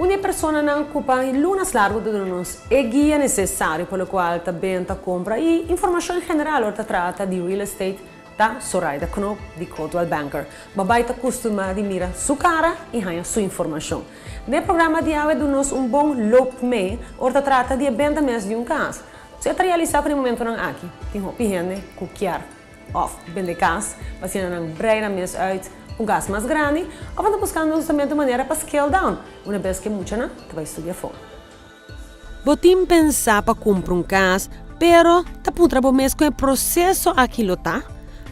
Ogni persona non occupa il lunas largo de nos e guia necessario pelo qual ta benta compra e informação general orta trata di real estate da Soraya Knop di Coldwell Banker. Babai ta costuma di mira su cara e ganha su informação. No programa de hoje damos bom loop mee orta trata di benta mes di caso. Se ta realizar por momento não aqui, tem hopi gente cukiar of bende cas, pasina não breira mes uit gas mais grande, ou vamos buscando justamente maneira para scale down, uma vez que muita não vai estudar fora. Botim pensar para comprar casa, pero tá por trabalhar mesmo com o processo aquilo tá?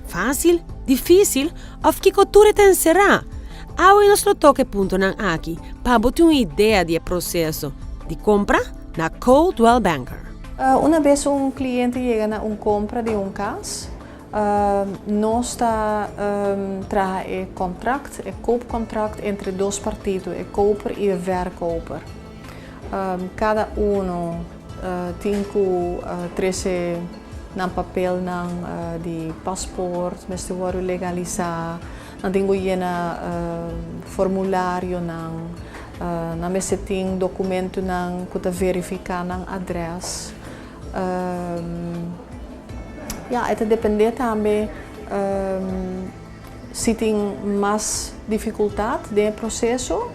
Fácil, difícil, ou que cultura tem será? Aí nós toque ponto não aqui, para botar uma ideia de processo de compra na Coldwell Banker. Uma vez cliente chega na compra de casa, nós tragen een koopcontract entre dois partidos, o koper e o verkoper. Cada tem que trazer um papel de paspoort, mas se for legalizar, não tem que llenar formulário, não mas tem documento que verificar adres. Ja, het depende também se tem mais dificuldade no processo,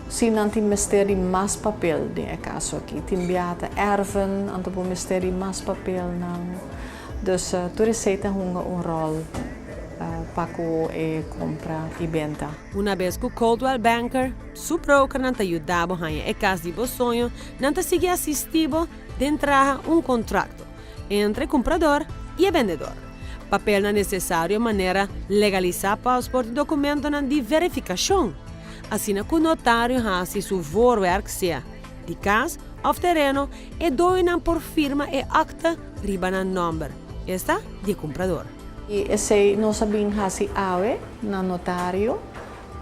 se não tem mistério mais papel no caso aqui. Tem beata erven, então mistério mais papel não. Dus tudo isso tem rol para compra e venda. Uma vez que o Coldwell Banker, seu broker não te ajudava a casa de sonho, não te seguia assistivo de entrar contrato entre comprador e vendedor. Papel não necessário maneira legalizar passaporte e documento de verificação. Assim que o notário faz seu voorwerk seja de casa ou terreno e doina por firma e acta riba na number. Esta de comprador. E esse nós sabemos fazer na notário.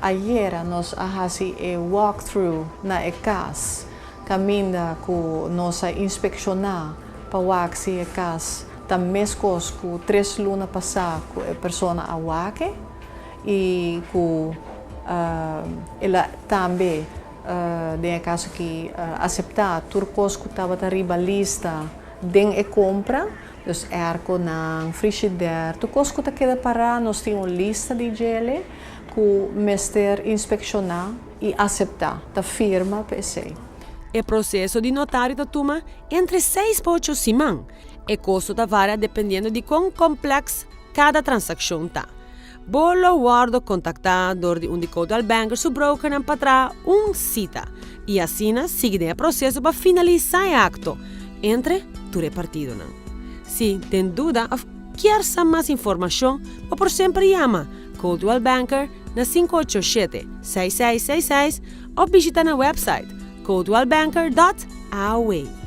Ayer nós fazemos walkthrough na casa. Caminha que nós inspecionar para ver se a casa também coisas que 3 lunas passadas a pessoa awake e que ela também tem caso que aceitar tudo coisas que estava arriba lista den compra, dus na frigidaire, tudo coisas que queda para nós temos uma lista de gele que o mestre inspeccionar e aceitar da firma PC. O processo de notário toma entre 6 a 8 semanas. O custo varia dependendo de quão complexo cada transação está. Bolo guardo contactador de de Coldwell Banker, seu broker não para cita. E assim sigue o processo para finalizar o acto entre tu partido. Se tem dúvida ou quer saber mais informação, por sempre chama Coldwell Banker na 587-6666 ou visita na website coldwellbanker.aw.